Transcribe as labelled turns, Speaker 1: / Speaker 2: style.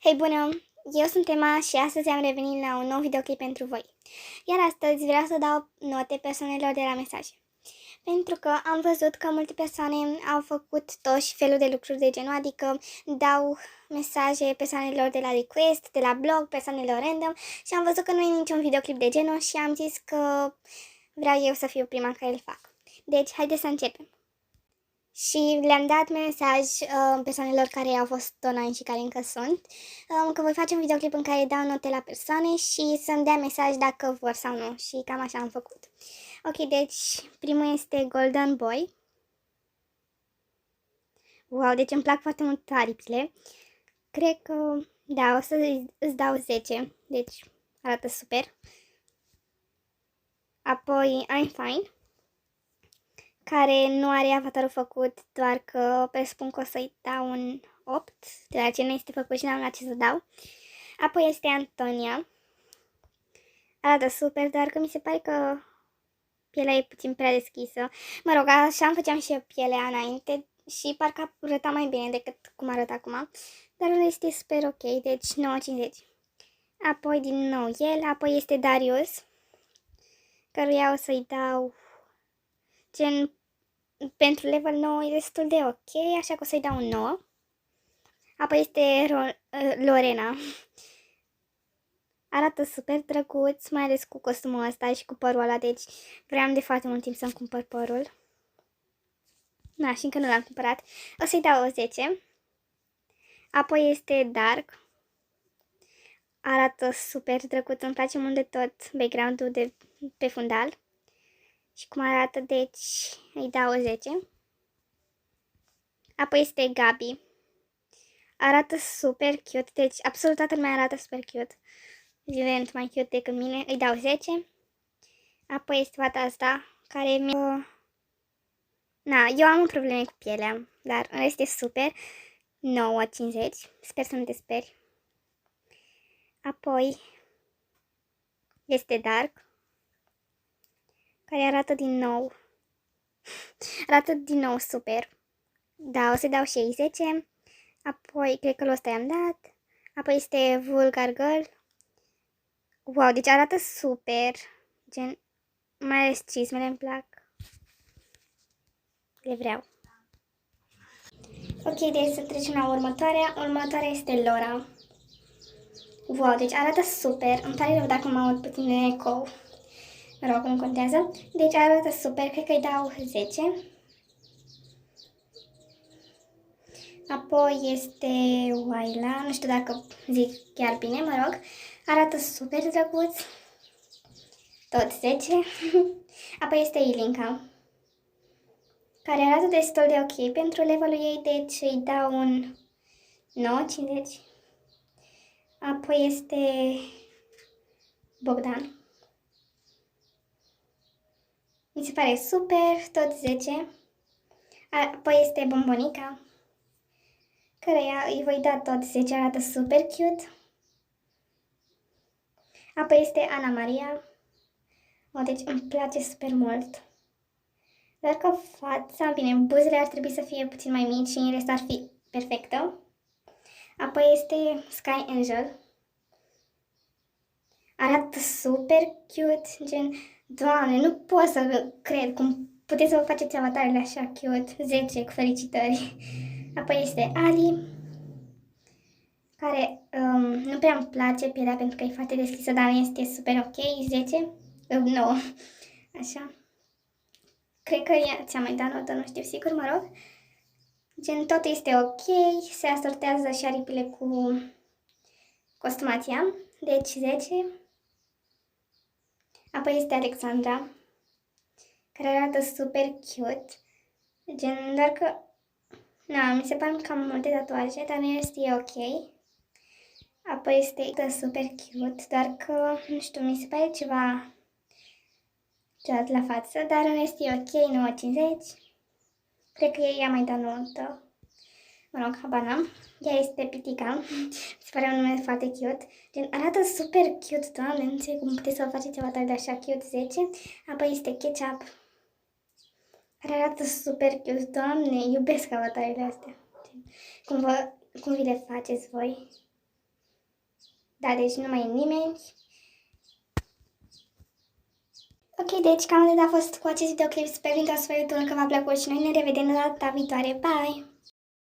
Speaker 1: Hei, bună! Eu sunt Emma și astăzi am revenit la un nou videoclip pentru voi. Iar astăzi vreau să dau note persoanelor de la mesaje. Pentru că am văzut că multe persoane au făcut tot și felul de lucruri de genul, adică dau mesaje persoanelor de la request, de la blog, persoanelor random și am văzut că nu e niciun videoclip de genul și am zis că vreau eu să fiu prima care îl fac. Deci, haideți să începem. Și le-am dat mesaj persoanelor care au fost online și care încă sunt, că voi face un videoclip în care dau note la persoane și să-mi dea mesaj dacă vor sau nu. Și cam așa am făcut. Ok, deci primul este Golden Boy. Wow, deci îmi plac foarte mult aripile. Cred că, da, o să îți dau 10. Deci arată super. Apoi I'm Fine, care nu are avatarul făcut, doar că presupun că o să-i dau un 8, de la ce nu este făcut și n-am la ce să dau. Apoi este Antonia. Arată super, doar că mi se pare că pielea e puțin prea deschisă. Mă rog, așa îmi făceam și eu pielea înainte și parcă arăta mai bine decât cum arată acum. Dar este super ok, deci 9,50. Apoi din nou el, apoi este Darius, căruia o să-i dau gen pentru level 9 e destul de ok, așa că o să-i dau un 9. Apoi este Lorena. Arată super drăguț, mai ales cu costumul ăsta și cu părul ăla, deci vreau de foarte mult timp să-mi cumpăr părul. Da, și încă nu l-am cumpărat. O să-i dau o 10. Apoi este Dark. Arată super drăguț, îmi place mult de tot background-ul de pe fundal. Și cum arată, deci îi dau o 10. Apoi este Gabi. Arată super cute, deci absolut toată lumea arată super cute. Evident mai cute decât mine, îi dau 10. Apoi este fata asta, care Na, eu am un probleme cu pielea, dar în rest e super. 9,50. Sper să nu te speri. Apoi este Dark, care arată din nou. Arată din nou super. Da, o să dau și ei 10. Apoi, cred că ăsta i-am dat. Apoi este Vulgar Girl. Wow, deci arată super. Gen, mai ales cizmele îmi plac. Le vreau. Ok, deci să trecem la următoarea. Următoarea este Laura. Wow, deci arată super. Îmi pare rău dacă mă aud puțin de eco. Mă rog, nu contează. Deci arată super. Cred că îi dau 10. Apoi este Waila. Nu știu dacă zic chiar bine, mă rog. Arată super drăguț. Tot 10. Apoi este Ilinka, care arată destul de ok pentru levelul ei, deci îi dau un 9,50. Apoi este Bogdan. Mi se pare super, tot 10. Apoi este Bombonica, căreia îi voi da tot 10, arată super cute. Apoi este Ana Maria. Deci îmi place super mult. Doar că fața, bine, buzele ar trebui să fie puțin mai mici și în rest ar fi perfectă. Apoi este Sky Angel. Arată super cute, gen, Doamne, nu pot să cred cum puteți să vă faceți avatarele așa cute. 10 cu felicitări. Apoi este Ali, care nu prea îmi place pielea pentru că e foarte deschisă, dar este super ok, 10. 9. Așa. Cred că ți-am mai dat notă, nu știu sigur, mă rog. Gen, tot este ok, se asortează și aripile cu costumația, deci 10. Apoi este Alexandra, care arată super cute. Gen, doar că, na, mi se par cam multe tatuaje, dar nu este ok. Apoi este super cute, doar că, nu știu, mi se pare ceva ciudat la față, dar în rest e ok, 9,50. Cred că ea mai dat notă. Mă rog, habar n-am. Ea este Pitica. Mi se pare un nume foarte cute. Gen, arată super cute, doamne, nu înțeleg cum puteți să vă faceți avatar de așa cute, 10. Apoi este Ketchup, care arată super cute, doamne, iubesc avatarele astea. Gen, cum vi le faceți voi? Da, deci nu mai e nimeni. Ok, deci cam atât a fost cu acest videoclip. Sper din tot sferitul că v-a plăcut și noi ne revedem data viitoare. Bye!